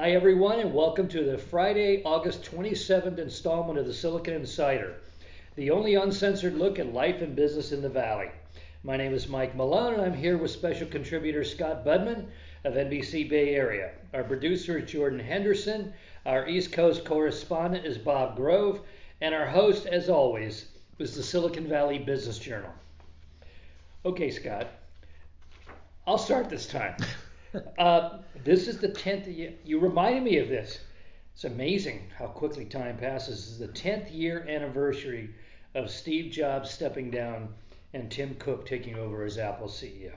Hi, everyone, and welcome to the Friday, August 27th installment of the Silicon Insider, the only uncensored look at life and business in the Valley. My name is Mike Malone, and I'm here with special contributor Scott Budman of NBC Bay Area. Our producer is Jordan Henderson, our East Coast correspondent is Bob Grove, and our host, as always, is the Silicon Valley Business Journal. Okay, Scott, I'll start this time. This is the 10th. You reminded me of this. It's amazing how quickly time passes. This is the 10th year anniversary of Steve Jobs stepping down and Tim Cook taking over as Apple CEO.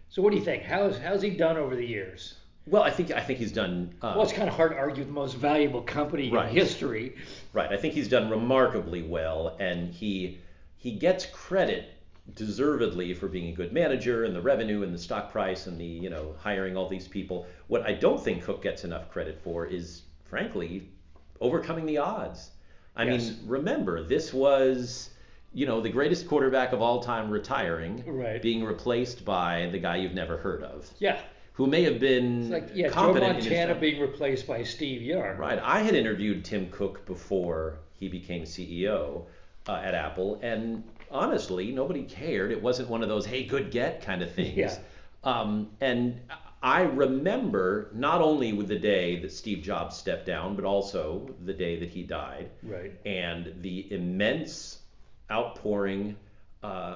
So what do you think? How's he done over the years? Well, I think he's done. Well, it's kind of hard to argue the most valuable company in history. Right. I think he's done remarkably well, and he gets credit deservedly for being a good manager and the revenue and the stock price and the hiring all these people. What I don't think Cook gets enough credit for is, frankly, overcoming the odds. I mean, remember, this was the greatest quarterback of all time retiring, being replaced by the guy you've never heard of. Yeah. Who may have been competent. Joe Montana being replaced by Steve Young. Right. I had interviewed Tim Cook before he became CEO at Apple, and honestly, nobody cared. It wasn't one of those, hey, good get kind of things. Yeah. And I remember not only with the day that Steve Jobs stepped down, but also the day that he died. Right. And the immense outpouring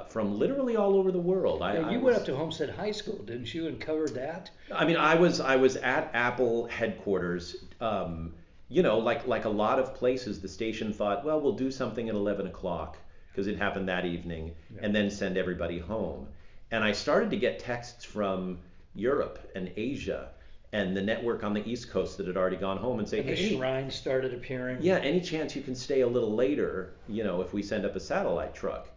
from literally all over the world. You went up to Homestead High School, didn't you, and covered that? I mean, I was at Apple headquarters. Like a lot of places, the station thought, well, we'll do something at 11 o'clock because it happened that evening, and then send everybody home. And I started to get texts from Europe and Asia and the network on the East Coast that had already gone home and say, and the shrine started appearing. Yeah, any chance you can stay a little later, if we send up a satellite truck.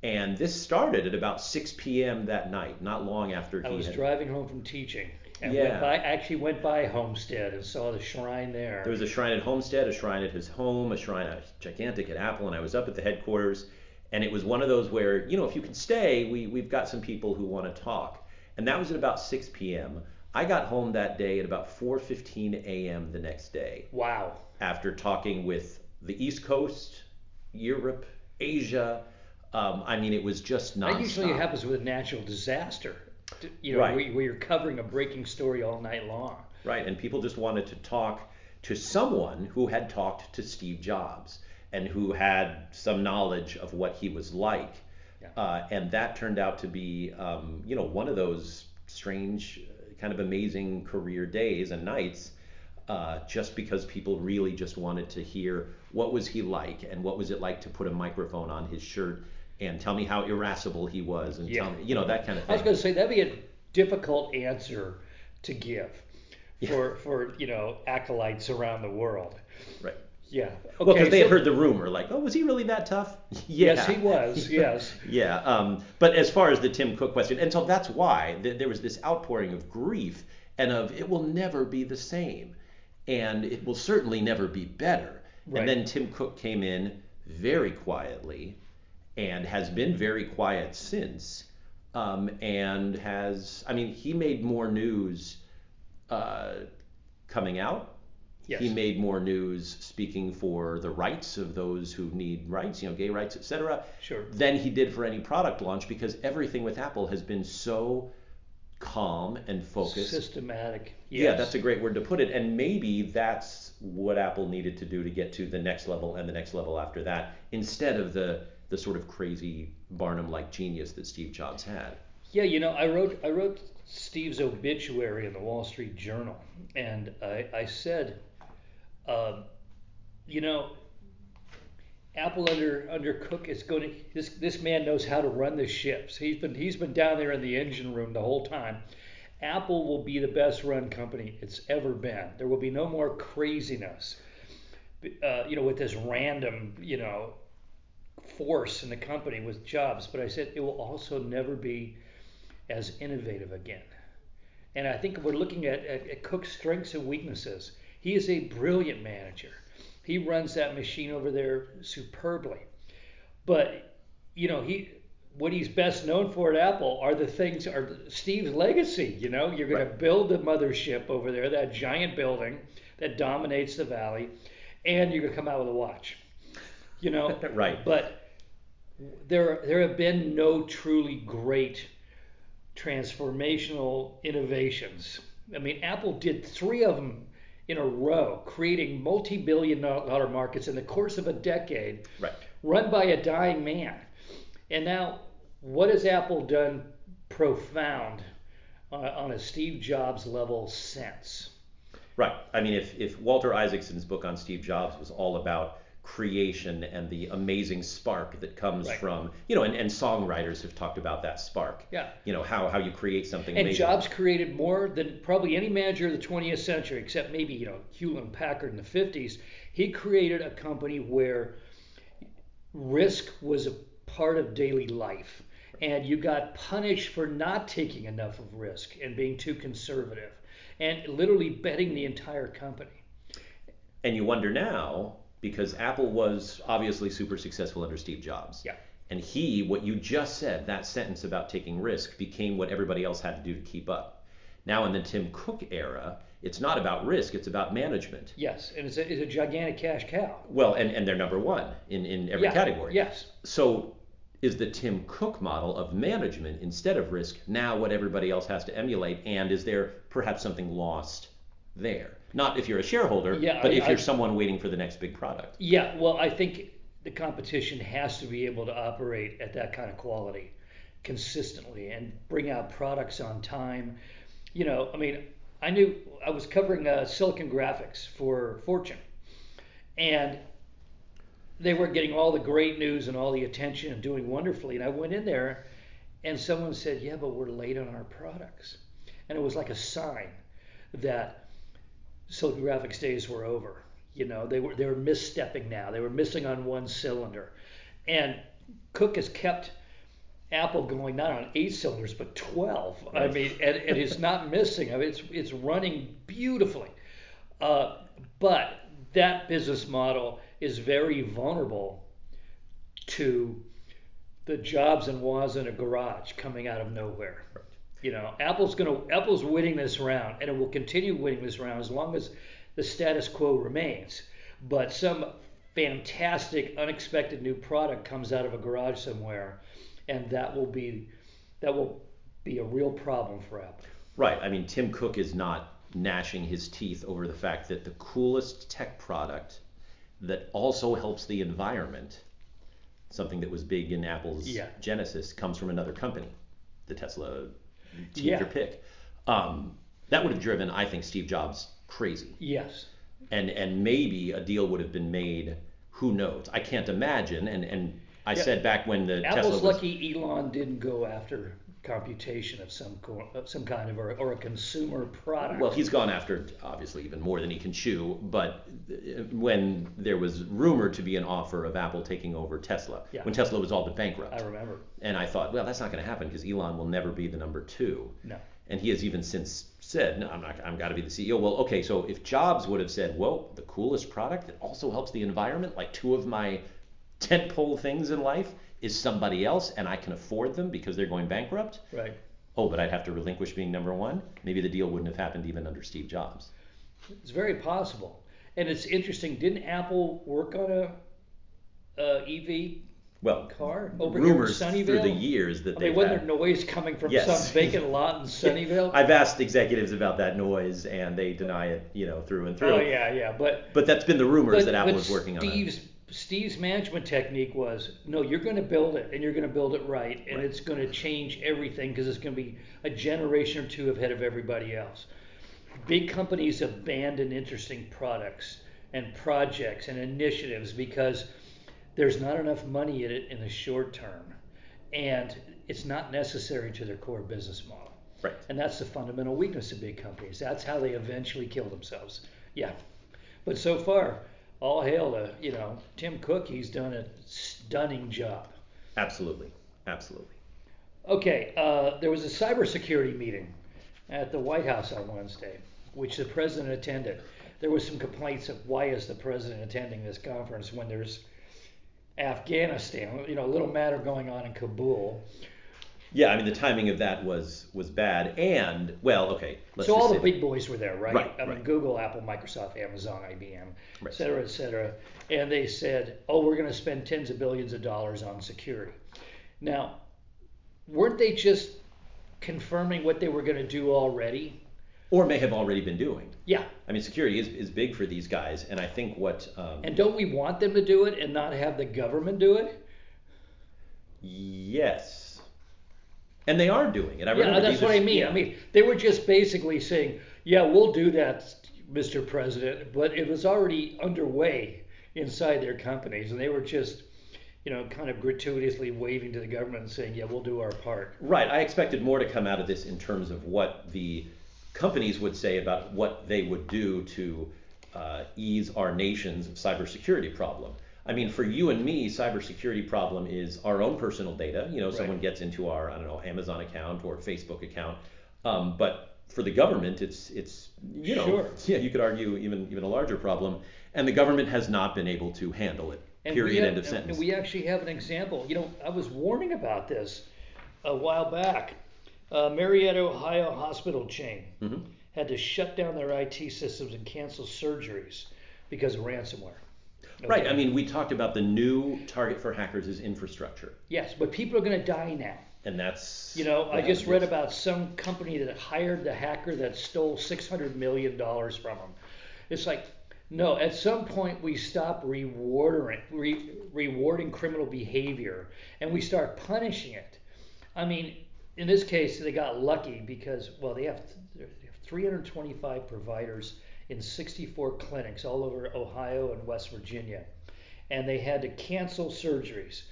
And this started at about 6 p.m. that night, not long after I was driving home from teaching. And actually went by Homestead and saw the shrine there. There was a shrine at Homestead, a shrine at his home, a shrine gigantic at Apple, and I was up at the headquarters. And it was one of those where, if you can stay, we've got some people who want to talk. And that was at about 6 p.m. I got home that day at about 4:15 a.m. the next day. Wow. After talking with the East Coast, Europe, Asia. I mean, it was just nonstop. That usually happens with a natural disaster. Where you're covering a breaking story all night long. Right, and people just wanted to talk to someone who had talked to Steve Jobs and who had some knowledge of what he was like. Yeah. And that turned out to be, one of those strange, kind of amazing career days and nights, just because people really just wanted to hear what was he like and what was it like to put a microphone on his shirt and tell me how irascible he was and tell me, that kind of thing. I was going to say that'd be a difficult answer to give for acolytes around the world. Right. Yeah. Okay, well, because they had heard the rumor, like, oh, was he really that tough? Yeah. Yes, he was. Yes. Yeah. But as far as the Tim Cook question, and so that's why there was this outpouring of grief and of it will never be the same, and it will certainly never be better. Right. And then Tim Cook came in very quietly. And has been very quiet since, and he made more news coming out. Yes. He made more news speaking for the rights of those who need rights, gay rights, etc. Sure. Than he did for any product launch because everything with Apple has been so calm and focused. Systematic. Yes. Yeah, that's a great word to put it. And maybe that's what Apple needed to do to get to the next level and the next level after that, instead of the sort of crazy Barnum-like genius that Steve Jobs had. Yeah, I wrote Steve's obituary in the Wall Street Journal, and I said, Apple under Cook is going to this man knows how to run the ships. He's been down there in the engine room the whole time. Apple will be the best run company it's ever been. There will be no more craziness, with this random, force in the company with Jobs, but I said it will also never be as innovative again. And I think we're looking at Cook's strengths and weaknesses. He is a brilliant manager. He runs that machine over there superbly. But, what he's best known for at Apple are the things are Steve's legacy. You know, you're going to build the mothership over there, that giant building that dominates the valley, and you're going to come out with a watch. You know, Right. But there have been no truly great transformational innovations. I mean, Apple did three of them in a row, creating multi-billion-dollar markets in the course of a decade, Right. run by a dying man. And now, what has Apple done profound on a Steve Jobs level since? Right. I mean, if Walter Isaacson's book on Steve Jobs was all about creation and the amazing spark that comes from, and songwriters have talked about that spark. Yeah. How you create something And amazing. Jobs created more than probably any manager of the 20th century, except maybe, Hewlett Packard in the 50s. He created a company where risk was a part of daily life, and you got punished for not taking enough of risk and being too conservative and literally betting the entire company. And you wonder now, because Apple was obviously super successful under Steve Jobs. Yeah. And what you just said, that sentence about taking risk, became what everybody else had to do to keep up. Now in the Tim Cook era, it's not about risk, it's about management. Yes, and it's a gigantic cash cow. Well, and they're number one in every category. Yes. So is the Tim Cook model of management instead of risk now what everybody else has to emulate? And is there perhaps something lost there? Not if you're a shareholder, but if you're someone waiting for the next big product. Yeah, well, I think the competition has to be able to operate at that kind of quality consistently and bring out products on time. I mean, I was covering Silicon Graphics for Fortune, and they were getting all the great news and all the attention and doing wonderfully. And I went in there, and someone said, "Yeah, but we're late on our products," and it was like a sign that Silicon Graphics days were over. They were misstepping now. They were missing on one cylinder, and Cook has kept Apple going not on 8 cylinders but 12. Right. I mean, and it's not missing. I mean, it's running beautifully. But that business model is very vulnerable to the Jobs and was in a garage coming out of nowhere. Right. Apple's winning this round, and it will continue winning this round as long as the status quo remains. But some fantastic, unexpected new product comes out of a garage somewhere, and that will be a real problem for Apple. Right. I mean, Tim Cook is not gnashing his teeth over the fact that the coolest tech product that also helps the environment, something that was big in Apple's genesis, comes from another company, the Tesla. Take your pick. That would have driven, I think, Steve Jobs crazy. Yes. And maybe a deal would have been made. Who knows? I can't imagine. And I said back when the Apple's Tesla was lucky Elon didn't go after computation of some kind of or a consumer product. Well, he's gone after obviously even more than he can chew. But when there was rumored to be an offer of Apple taking over Tesla, when Tesla was all but bankrupt, I remember. And I thought, well, that's not going to happen because Elon will never be the number 2. No. And he has even since said, no, I'm got to be the CEO. Well, okay, so if Jobs would have said, well, the coolest product that also helps the environment, like 2 of my tentpole things in life, is somebody else, and I can afford them because they're going bankrupt. Right. Oh, but I'd have to relinquish being number 1. Maybe the deal wouldn't have happened even under Steve Jobs. It's very possible, and it's interesting. Didn't Apple work on a EV? Car over rumors here in Sunnyvale? through the years that they wasn't there noise coming from some vacant lot in Sunnyvale? I've asked executives about that noise, and they deny it, through and through. Oh yeah, but that's been the rumors that Apple was working on it. Steve's management technique was, no, you're going to build it, and you're going to build it right, and it's going to change everything because it's going to be a generation or 2 ahead of everybody else. Big companies abandon interesting products and projects and initiatives because there's not enough money in it in the short term, and it's not necessary to their core business model. Right. And that's the fundamental weakness of big companies. That's how they eventually kill themselves. Yeah. But so far, all hail to, Tim Cook. He's done a stunning job. Absolutely. Okay. There was a cybersecurity meeting at the White House on Wednesday, which the president attended. There was some complaints of why is the president attending this conference when there's Afghanistan, a little matter going on in Kabul. Yeah, I mean the timing of that was bad, and well, okay, let's So just all say the big boys were there, right? right, I mean, right, Google, Apple, Microsoft, Amazon, IBM, et right. cetera, et cetera. And they said, oh, we're going to spend tens of billions of dollars on security. Now, weren't they just confirming what they were going to do already? Or may have already been doing. Yeah. I mean, security is big for these guys, and I think what. And don't we want them to do it and not have the government do it? Yes. And they are doing it. I Yeah, remember that's what I mean. yeah. I mean, they were just basically saying, yeah, we'll do that, Mr. President, but it was already underway inside their companies, and they were just, kind of gratuitously waving to the government and saying, yeah, we'll do our part. Right. I expected more to come out of this in terms of what the companies would say about what they would do to ease our nation's cybersecurity problem. I mean, for you and me, cybersecurity problem is our own personal data. Someone Right. gets into our, I don't know, Amazon account or Facebook account. But for the government, it's Sure. yeah, you could argue even a larger problem. And the government has not been able to handle it. And Period. End of and sentence. we actually have an example. I was warning about this a while back. Marietta, Ohio hospital chain Hmm. had to shut down their IT systems and cancel surgeries because of ransomware. Right. I Okay. mean, we talked about the new target for hackers is infrastructure, Yes, but people are going to die now. and that's I what just happened. read Yes. about some company that hired the hacker that stole $600 million from them. It's like, no, at some point we stop rewarding criminal behavior and we start punishing it. I mean, in this case, they got lucky because, well, they have 325 providers in 64 clinics all over Ohio and West Virginia, and they had to cancel surgeries.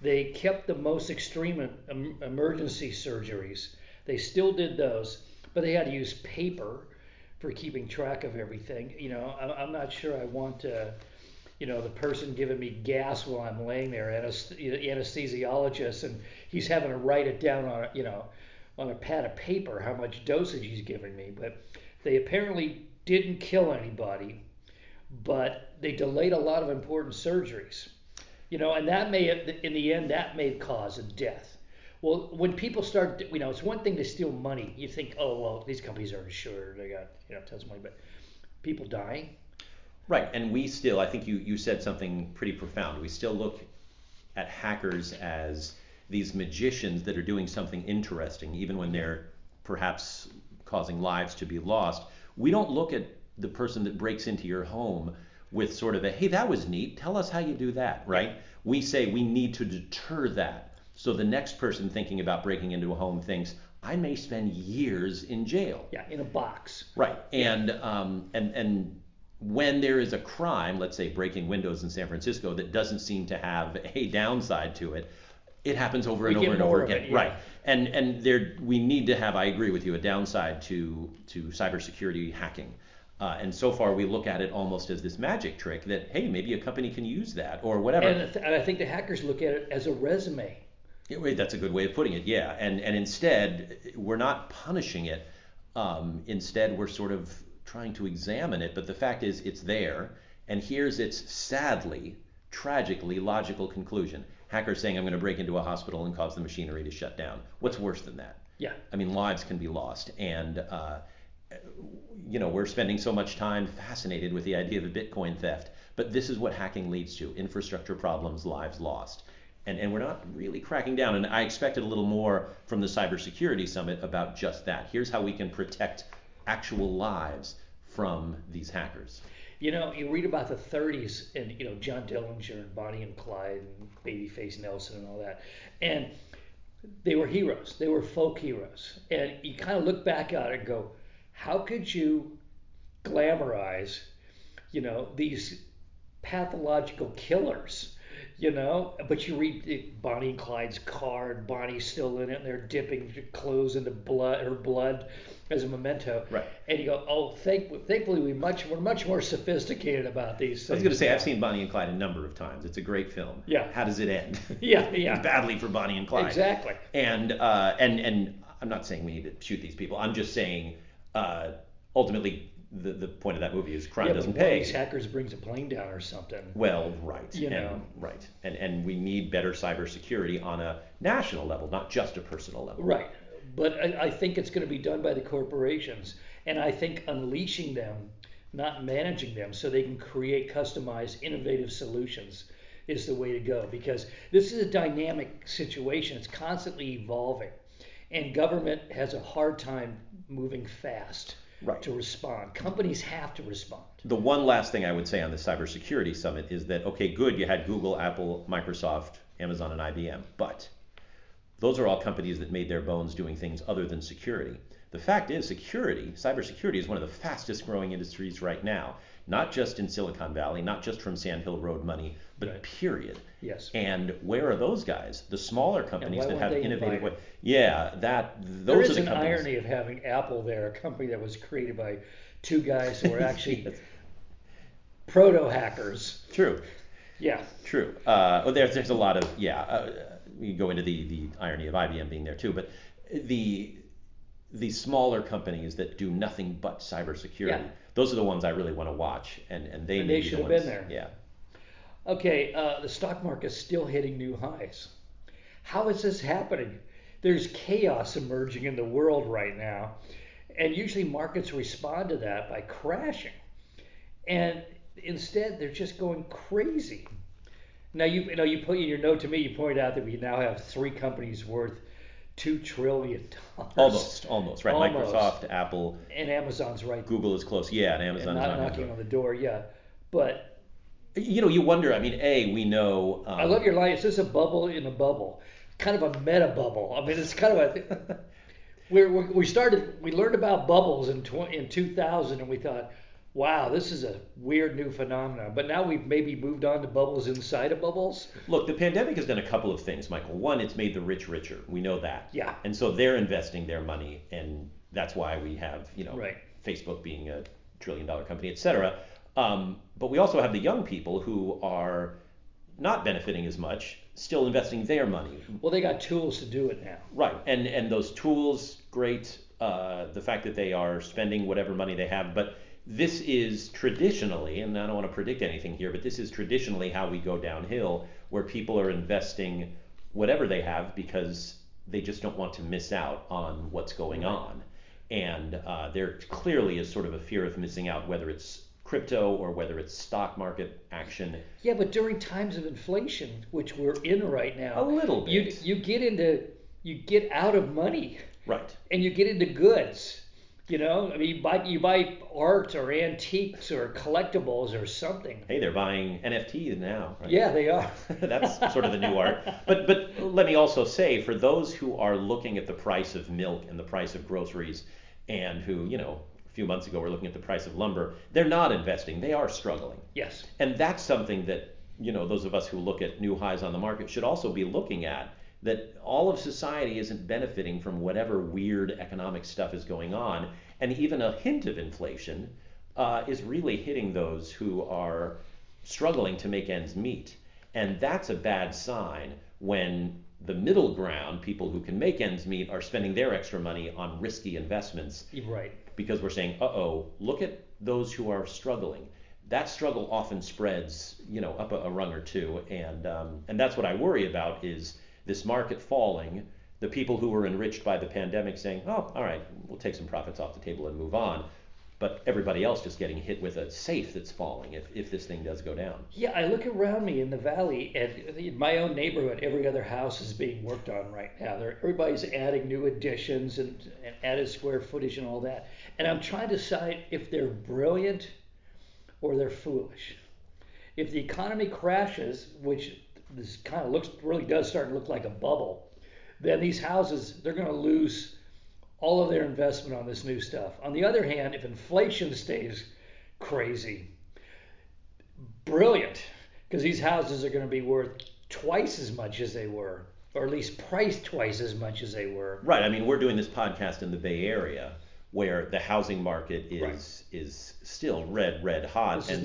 They kept the most extreme emergency surgeries. They still did those, but they had to use paper for keeping track of everything. I'm not sure I want the person giving me gas while I'm laying there, anesthesiologist, and he's having to write it down on a pad of paper how much dosage he's giving me. But they apparently didn't kill anybody, but they delayed a lot of important surgeries. And that in the end, that may cause a death. Well, when people start, it's one thing to steal money. You think, oh well, these companies are insured, they got tons of money, but people dying. Right. And we still, I think you said something pretty profound. We still look at hackers as these magicians that are doing something interesting, even when they're perhaps causing lives to be lost. We don't look at the person that breaks into your home with sort of a, hey, that was neat. Tell us how you do that, right? Yeah. We say we need to deter that. So the next person thinking about breaking into a home thinks, I may spend years in jail. Yeah, in a box. Right. Yeah. And when there is a crime, let's say breaking windows in San Francisco, that doesn't seem to have a downside to it, it happens over We and get over and more over of again. it, yeah. Right. And there we need to have, I agree with you, a downside to cybersecurity hacking. And so far we look at it almost as this magic trick that, hey, maybe a company can use that or whatever. And I think the hackers look at it as a resume. Yeah, wait, that's a good way of putting it. Yeah, and instead we're not punishing it. Instead, we're sort of trying to examine it. But the fact is, it's there, and here's its sadly, tragically logical conclusion. Hackers saying, "I'm going to break into a hospital and cause the machinery to shut down." What's worse than that? Yeah. I mean, lives can be lost, and we're spending so much time fascinated with the idea of a Bitcoin theft, but this is what hacking leads to: infrastructure problems, lives lost. And we're not really cracking down. And I expected a little more from the cybersecurity summit about just that. Here's how we can protect actual lives from these hackers. You read about the 30s and John Dillinger and Bonnie and Clyde and Babyface Nelson and all that, and they were heroes. They were folk heroes, and you kind of look back at it and go, how could you glamorize, these pathological killers? But you read Bonnie and Clyde's car, and Bonnie's still in it, and they're dipping clothes into blood as a memento. Right. And you go, oh, thankfully we're much more sophisticated about these I was things. going to say, I've seen Bonnie and Clyde a number of times. It's a great film. Yeah. How does it end? Yeah. Badly for Bonnie and Clyde. Exactly. And I'm not saying we need to shoot these people. I'm just saying, ultimately, the point of that movie is crime Yeah, doesn't but one of pay. these hackers brings a plane down or something. Well, right, You know. right, and we need better cybersecurity on a national level, not just a personal level. Right. But I think it's going to be done by the corporations. And I think unleashing them, not managing them, so they can create customized, innovative solutions is the way to go. Because this is a dynamic situation, it's constantly evolving. And government has a hard time moving fast Right. to respond. Companies have to respond. The one last thing I would say on the cybersecurity summit is that, okay, good, you had Google, Apple, Microsoft, Amazon, and IBM, but those are all companies that made their bones doing things other than security. The fact is, cybersecurity is one of the fastest growing industries right now, not just in Silicon Valley, not just from Sand Hill Road money, but Right. period. Yes. And where are those guys? The smaller companies why that weren't have they innovative invited? Yeah, There those are is the an companies. irony of having Apple there, a company that was created by two guys who were actually Yes. proto hackers. True. Yeah. True. There's a lot of we go into the irony of IBM being there too, but the smaller companies that do nothing but cybersecurity, Yeah. those are the ones I really want to watch, and they And may they be should the have ones. been there. Yeah. Okay, the stock market's still hitting new highs. How is this happening? There's chaos emerging in the world right now, and usually markets respond to that by crashing. And instead, they're just going crazy. Now, you put in your note to me, you pointed out that we now have three companies worth $2 trillion. Almost right. Almost. Microsoft, Apple, And Amazon's right, Google is close. Yeah, and and Amazon is not knocking on the knocking door. on the door yet. But You wonder. I mean, we know. I love your line. Is this a bubble in a bubble? Kind of a meta bubble. I mean, it's kind of a. We learned about bubbles in 2000, and we thought, wow, this is a weird new phenomenon. But now we've maybe moved on to bubbles inside of bubbles. Look, the pandemic has done a couple of things, Michael. One, it's made the rich richer. We know that. Yeah. And so they're investing their money, and that's why we have, Right. Facebook being a trillion-dollar company, et cetera. But we also have the young people who are not benefiting as much, still investing their money. Well, they got tools to do it now. Right. And those tools, great. The fact that they are spending whatever money they have, but this is traditionally, and I don't want to predict anything here, but this is traditionally how we go downhill, where people are investing whatever they have because they just don't want to miss out on what's going on. And there clearly is sort of a fear of missing out, whether it's crypto or whether it's stock market action. Yeah, but during times of inflation, which we're in right now, A little bit. you get out of money. Right. And you get into goods. I mean, you buy art or antiques or collectibles or something. Hey, they're buying NFTs now. Right? Yeah, they are. That's sort of the new art. But let me also say, for those who are looking at the price of milk and the price of groceries, and who, a few months ago were looking at the price of lumber, they're not investing. They are struggling. Yes. And that's something that, those of us who look at new highs on the market should also be looking at. That all of society isn't benefiting from whatever weird economic stuff is going on, and even a hint of inflation is really hitting those who are struggling to make ends meet. And that's a bad sign when the middle ground, people who can make ends meet, are spending their extra money on risky investments. Right. Because we're saying, uh-oh, look at those who are struggling. That struggle often spreads, up a rung or two, and that's what I worry about is this market falling, the people who were enriched by the pandemic saying, oh, all right, we'll take some profits off the table and move on. But everybody else just getting hit with a safe that's falling if this thing does go down. Yeah, I look around me in the valley, and in my own neighborhood, every other house is being worked on right now. Everybody's adding new additions and added square footage and all that. And I'm trying to decide if they're brilliant or they're foolish. If the economy crashes, which this kind of really does start to look like a bubble, then these houses, they're going to lose all of their investment on this new stuff. On the other hand, if inflation stays crazy, brilliant, because these houses are going to be worth twice as much as they were, or at least priced twice as much as they were. Right. I mean, we're doing this podcast in the Bay Area, where the housing market is still red hot. This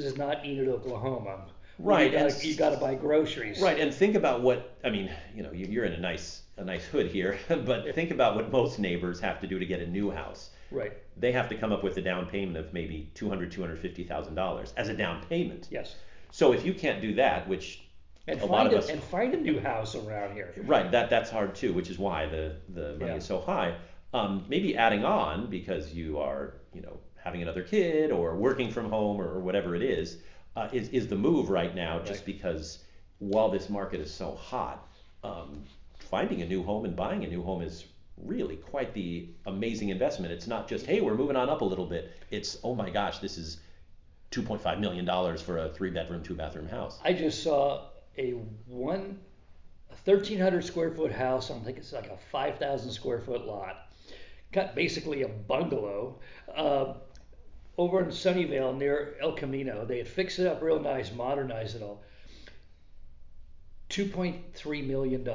is not Enid, Oklahoma. Right. You got to buy groceries. Right. And think about what I mean. You're in a nice hood here, but think about what most neighbors have to do to get a new house. Right. They have to come up with a down payment of maybe $250,000 as a down payment. Yes. So if you can't do that, which And a lot of us, find a new house around here. right, that's hard too, which is why the money is so high. Maybe adding on because you are, having another kid or working from home or whatever it is the move right now. Just Right. because while this market is so hot, finding a new home and buying a new home is really quite the amazing investment. It's not just, hey, we're moving on up a little bit. It's, oh my gosh, this is $2.5 million for a 3-bedroom, 2-bathroom house. I just saw a 1,300 square foot house. I think it's like a 5,000 square foot lot. Got basically a bungalow over in Sunnyvale near El Camino. They had fixed it up real nice, modernized it all. $2.3 million.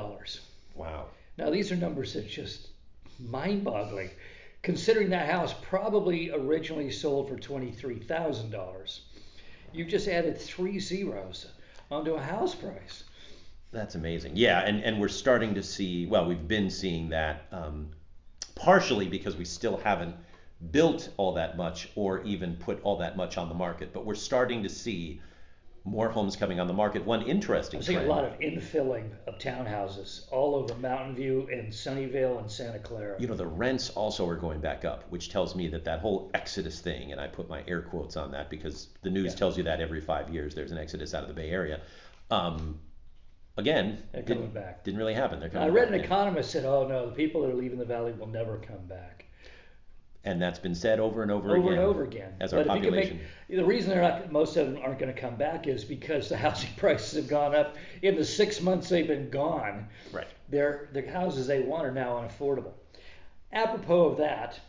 Wow. Now, these are numbers that just mind-boggling, considering that house probably originally sold for $23,000. You've just added 3 zeros onto a house price. That's amazing. Yeah, and we're starting to see, well, we've been seeing that partially because we still haven't built all that much or even put all that much on the market, but we're starting to see more homes coming on the market. One interesting I'm seeing trend. a lot of infilling of townhouses all over Mountain View and Sunnyvale and Santa Clara. The rents also are going back up, which tells me that whole exodus thing, and I put my air quotes on that because the news tells you that every 5 years there's an exodus out of the Bay Area. Again, They're coming back. Didn't really happen. They're coming I read back. an economist said, "Oh no, the people that are leaving the valley will never come back." And that's been said over and over again. Over and over again. As our population. The reason most of them aren't going to come back is because the housing prices have gone up in the 6 months they've been gone. Right. The houses they want are now unaffordable. Apropos of that,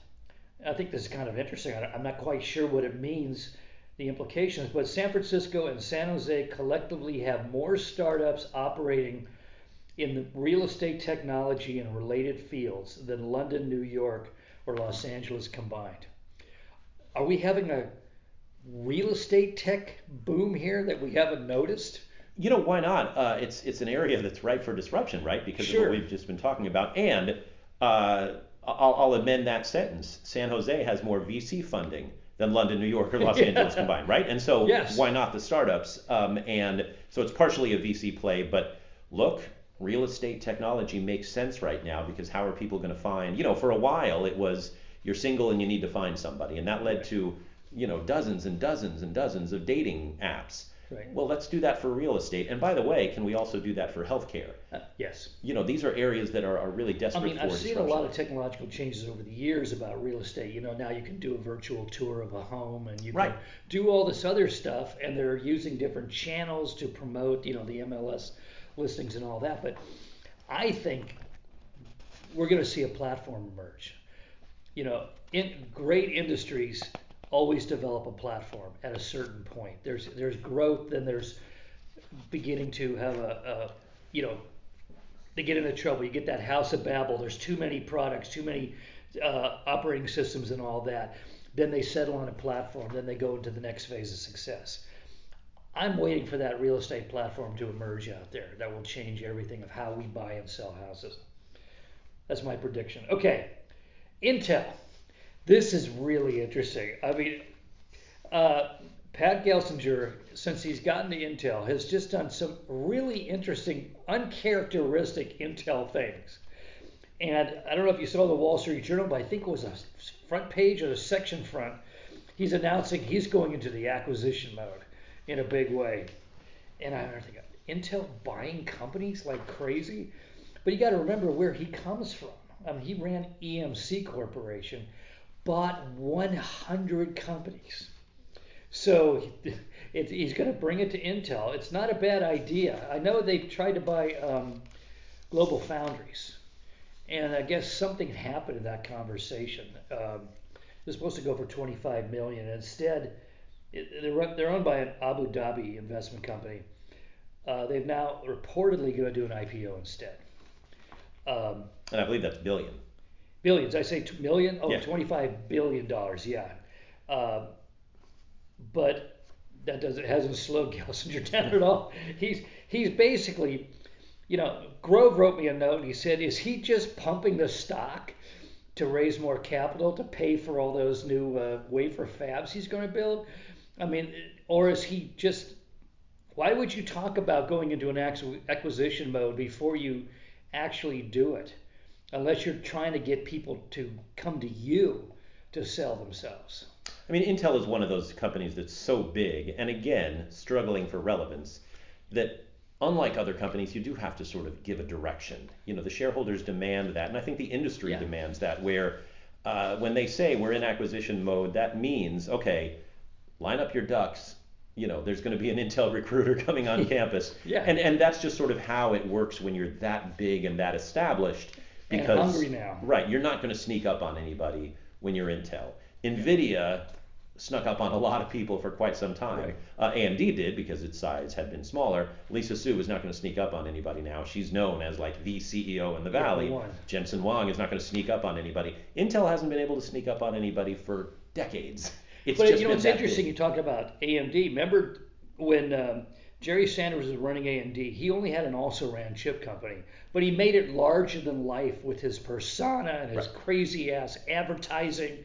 I think this is kind of interesting. I'm not quite sure what it means, the implications, but San Francisco and San Jose collectively have more startups operating in the real estate technology and related fields than London, New York, or Los Angeles combined. Are we having a real estate tech boom here that we haven't noticed? Why not? It's an area that's ripe for disruption, right? Because of what we've just been talking about. And I'll amend that sentence. San Jose has more VC funding than London, New York, or Los Angeles combined, right? And so why not the startups? And so it's partially a VC play, but look, real estate technology makes sense right now because how are people going to find, for a while it was you're single and you need to find somebody. And that led to, dozens and dozens and dozens of dating apps. Right. Well, let's do that for real estate. And by the way, can we also do that for healthcare? Yes. These are areas that are really desperate for I've seen disruption. a lot of technological changes over the years about real estate. Now you can do a virtual tour of a home and you can do all this other stuff, and they're using different channels to promote, the MLS listings and all that. But I think we're going to see a platform emerge. In great industries always develop a platform at a certain point. There's growth, then there's beginning to have they get into trouble. You get that house of Babel. There's too many products, too many operating systems and all that. Then they settle on a platform. Then they go into the next phase of success. I'm waiting for that real estate platform to emerge out there that will change everything of how we buy and sell houses. That's my prediction. Okay, Intel. This is really interesting. Pat Gelsinger, since he's gotten to Intel, has just done some really interesting, uncharacteristic Intel things. And I don't know if you saw the Wall Street Journal, but I think it was a front page or a section front. He's announcing he's going into the acquisition mode in a big way. And I think, Intel buying companies like crazy? But you got to remember where he comes from. He ran EMC Corporation, bought 100 companies. So he's going to bring it to Intel. It's not a bad idea. I know they've tried to buy Global Foundries, and I guess something happened in that conversation. They're supposed to go for $25 million. Instead, they're owned by an Abu Dhabi investment company. They've now reportedly going to do an IPO instead. And I believe that's billion. Billions. I say million? Oh, Yeah. $25 billion, yeah. But that hasn't slowed Gelsinger down at all. He's basically, Grove wrote me a note and he said, is he just pumping the stock to raise more capital to pay for all those new wafer fabs he's going to build? I mean, or is he just, why would you talk about going into an acquisition mode before you actually do it? Unless you're trying to get people to come to you to sell themselves. I mean, Intel is one of those companies that's so big, and again, struggling for relevance, that unlike other companies, you do have to sort of give a direction. You know, the shareholders demand that, and I think the industry demands that, where when they say we're in acquisition mode, that means, okay, line up your ducks. You know, there's going to be an Intel recruiter coming on campus. And that's just sort of how it works when you're that big and that established. Because, and hungry now. Right, you're not going to sneak up on anybody when you're Intel. NVIDIA snuck up on a lot of people for quite some time. Right. AMD did because its size had been smaller. Lisa Su is not going to sneak up on anybody now. She's known as like the CEO in the Valley. Jensen Huang is not going to sneak up on anybody. Intel hasn't been able to sneak up on anybody for decades. But you know, it's interesting you talked about AMD. Remember when Jerry Sanders was running AMD, he only had an also-ran chip company, but he made it larger than life with his persona and his crazy ass advertising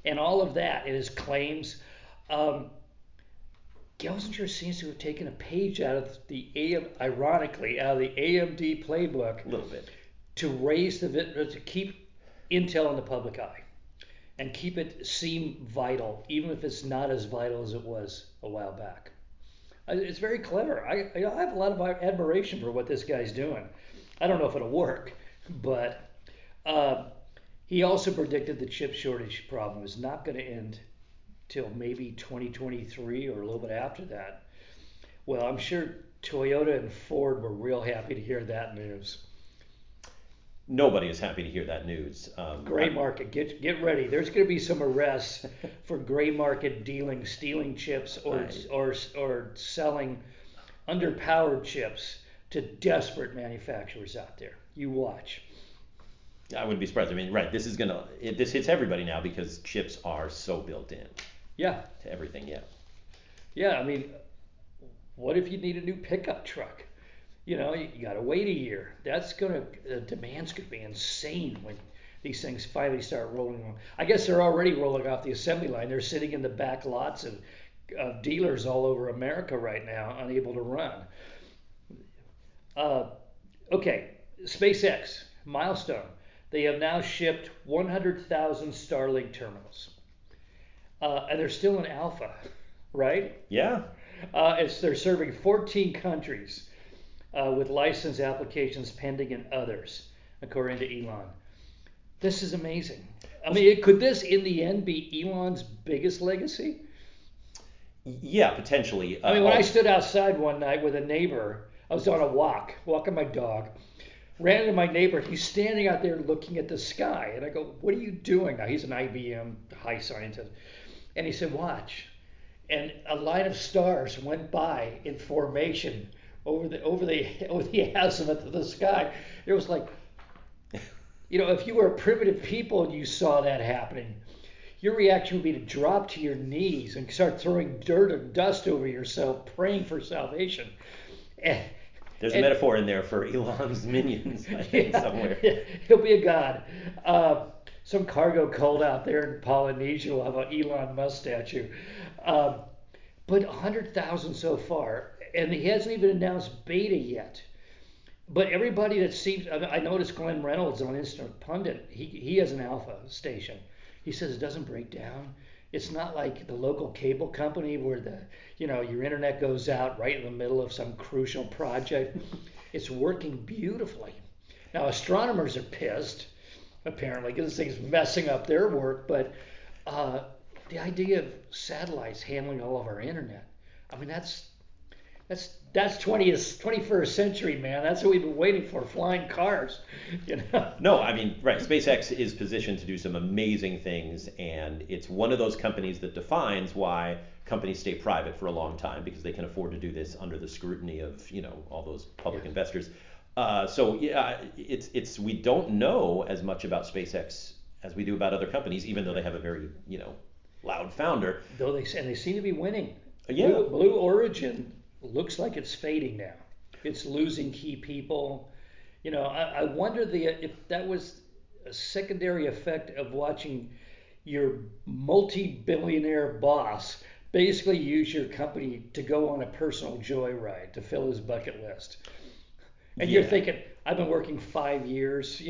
and all of that and his claims. Gelsinger seems to have taken a page out of ironically, out of the AMD playbook a little bit to keep Intel in the public eye and keep it seem vital, even if it's not as vital as it was a while back. It's very clever. I have a lot of admiration for what this guy's doing. I don't know if it'll work, but he also predicted the chip shortage problem is not going to end till maybe 2023 or a little bit after that. Well, I'm sure Toyota and Ford were real happy to hear that news. Nobody is happy to hear that news. Gray market, get ready. There's going to be some arrests for gray market dealing, stealing chips, or selling underpowered chips to desperate manufacturers out there. You watch. I wouldn't be surprised. I mean, right? This hits everybody now because chips are so built in. Yeah. To everything. Yeah. Yeah. I mean, what if you need a new pickup truck? You know, you got to wait a year. The demand's going to be insane when these things finally start rolling on. I guess they're already rolling off the assembly line. They're sitting in the back lots of dealers all over America right now, unable to run. Okay, SpaceX, milestone. They have now shipped 100,000 Starlink terminals. And they're still in alpha, right? Yeah. They're serving 14 countries. With license applications pending and others, according to Elon. This is amazing. I mean, could this in the end be Elon's biggest legacy? Yeah, potentially. I mean, when I stood outside one night with a neighbor, I was on a walking my dog, ran into my neighbor. He's standing out there looking at the sky. And I go, what are you doing? Now, he's an IBM high scientist. And he said, watch. And a line of stars went by in formation over the azimuth of the sky. It was like, you know, if you were a primitive people and you saw that happening, your reaction would be to drop to your knees and start throwing dirt and dust over yourself, praying for salvation. There's a metaphor in there for Elon's minions, I think, somewhere. He'll be a god. Some cargo cult out there in Polynesia will have an Elon Musk statue. But 100,000 so far. And he hasn't even announced beta yet. But everybody that seems, I noticed Glenn Reynolds on Instant Pundit, he has an alpha station. He says it doesn't break down. It's not like the local cable company where your internet goes out right in the middle of some crucial project. It's working beautifully. Now astronomers are pissed, apparently, because this thing's messing up their work. But the idea of satellites handling all of our internet, I mean, that's 21st century, man. That's what we've been waiting for, flying cars. You know? No, I mean, right. SpaceX is positioned to do some amazing things, and it's one of those companies that defines why companies stay private for a long time, because they can afford to do this under the scrutiny of, all those public investors. We don't know as much about SpaceX as we do about other companies, even though they have a very, loud founder. Though they seem to be winning. Yeah. Blue Origin looks like it's fading now. It's losing key people. I wonder if that was a secondary effect of watching your multi-billionaire boss basically use your company to go on a personal joyride to fill his bucket list. And you're thinking, I've been working 5 years,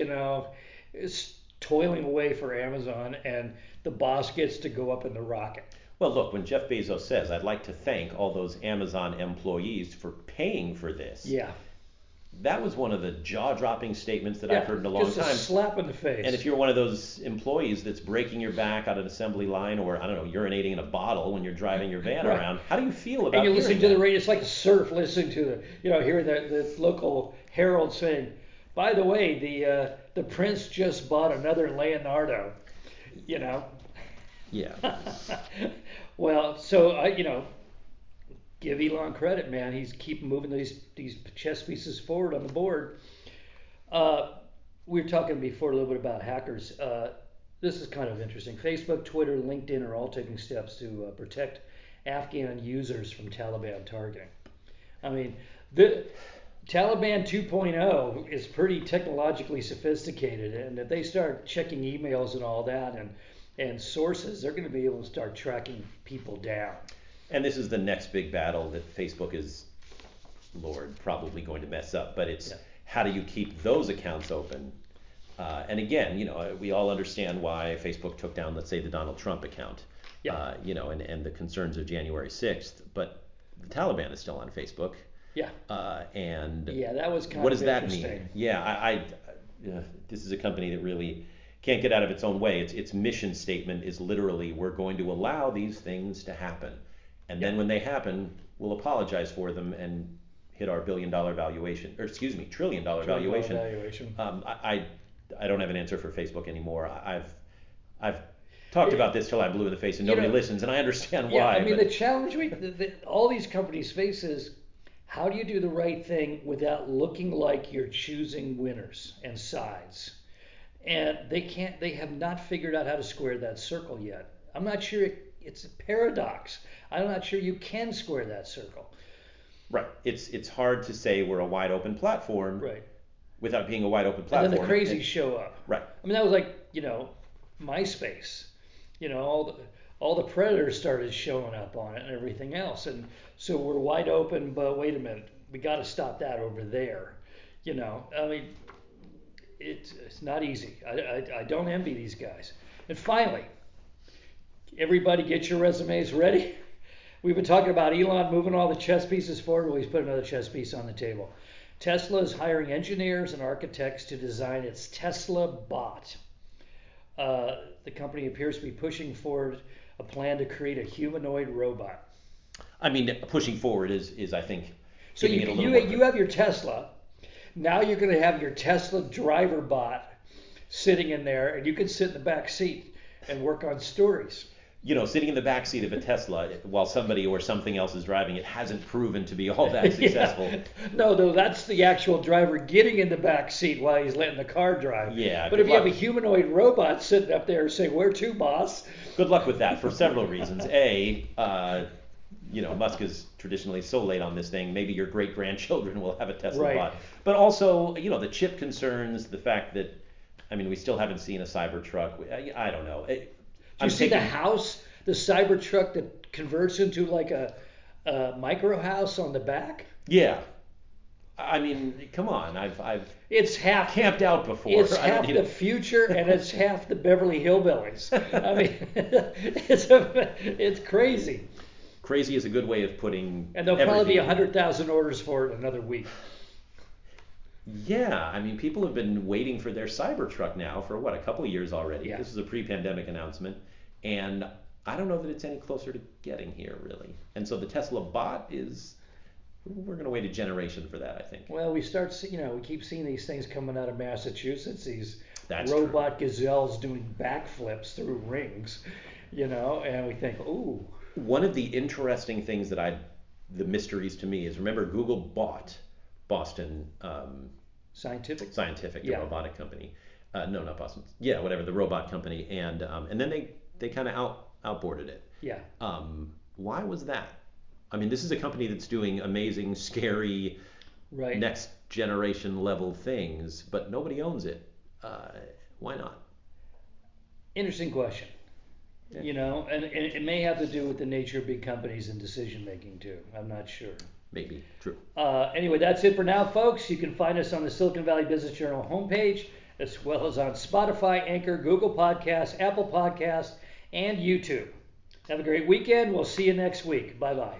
toiling away for Amazon, and the boss gets to go up in the rocket. Well, look, when Jeff Bezos says, I'd like to thank all those Amazon employees for paying for this. Yeah. That was one of the jaw-dropping statements that I've heard in a long time. Just a slap in the face. And if you're one of those employees that's breaking your back on an assembly line, or I don't know, urinating in a bottle when you're driving your van around, how do you feel about? And you're listening to the radio. It's like a surf listening to hearing the local Herald saying, by the way, the prince just bought another Leonardo. Yeah. Well, so give Elon credit, man. He's keeping moving these chess pieces forward on the board. We were talking before a little bit about hackers. This is kind of interesting. Facebook, Twitter, LinkedIn are all taking steps to protect Afghan users from Taliban targeting. I mean, the Taliban 2.0 is pretty technologically sophisticated, and if they start checking emails and all that and sources, they're going to be able to start tracking people down. And this is the next big battle that Facebook is, Lord, probably going to mess up. But it's how do you keep those accounts open? And again, we all understand why Facebook took down, let's say, the Donald Trump account, and the concerns of January 6th. But the Taliban is still on Facebook. Yeah. And that was kind what of does that interesting. mean? Yeah, this is a company that really can't get out of its own way. Its mission statement is literally, we're going to allow these things to happen. And then when they happen, we'll apologize for them and hit our billion-dollar valuation, or excuse me, trillion-dollar valuation. I don't have an answer for Facebook anymore. I've talked about this till I'm blue in the face, and nobody listens, and I understand why. I mean, the challenge all these companies face is, how do you do the right thing without looking like you're choosing winners and sides? And they have not figured out how to square that circle yet. I'm not sure it's a paradox. I'm not sure you can square that circle. Right. It's hard to say we're a wide open platform without being a wide open platform. And then the crazies show up. Right. I mean, that was like, MySpace. All the predators started showing up on it and everything else. And so we're wide open, but wait a minute, we got to stop that over there. I mean, it's not easy. I don't envy these guys. And finally, everybody get your resumes ready. We've been talking about Elon moving all the chess pieces forward. Well, he's put another chess piece on the table. Tesla is hiring engineers and architects to design its Tesla bot. The company appears to be pushing forward a plan to create a humanoid robot. I mean, pushing forward is I think, so you have your Tesla. Now you're going to have your Tesla driver bot sitting in there, and you can sit in the back seat and work on stories. Sitting in the back seat of a Tesla while somebody or something else is driving it hasn't proven to be all that successful. No, that's the actual driver getting in the back seat while he's letting the car drive. Yeah. But if you have a humanoid robot sitting up there saying, "Where to, boss?" Good luck with that for several reasons. Musk is traditionally so late on this thing. Maybe your great-grandchildren will have a Tesla bot. But also, the chip concerns, the fact that, we still haven't seen a Cybertruck. I don't know. Do you see the house, the Cybertruck that converts into like a micro house on the back? Yeah. I mean, come on. It's half camped out before. It's half the future and it's half the Beverly Hillbillies. I mean, it's crazy. Crazy is a good way of putting. And there'll probably be 100,000 orders for it in another week. Yeah, people have been waiting for their Cybertruck now for a couple of years already. Yeah. This is a pre-pandemic announcement, and I don't know that it's any closer to getting here, really. And so the Tesla bot we're going to wait a generation for that, I think. Well, we keep seeing these things coming out of Massachusetts, these That's robot gazelles doing backflips through rings, and we think, ooh. One of the interesting things the mysteries to me is, remember, Google bought Boston Scientific, the robotic company. No, not Boston. Yeah, whatever, the robot company, and then they kind of outboarded it. Yeah. Why was that? This is a company that's doing amazing, scary, next generation level things, but nobody owns it. Why not? Interesting question. Yeah. You know, and it may have to do with the nature of big companies and decision making too. I'm not sure. Maybe. True. Anyway, that's it for now, folks. You can find us on the Silicon Valley Business Journal homepage, as well as on Spotify, Anchor, Google Podcasts, Apple Podcasts, and YouTube. Have a great weekend. We'll see you next week. Bye-bye.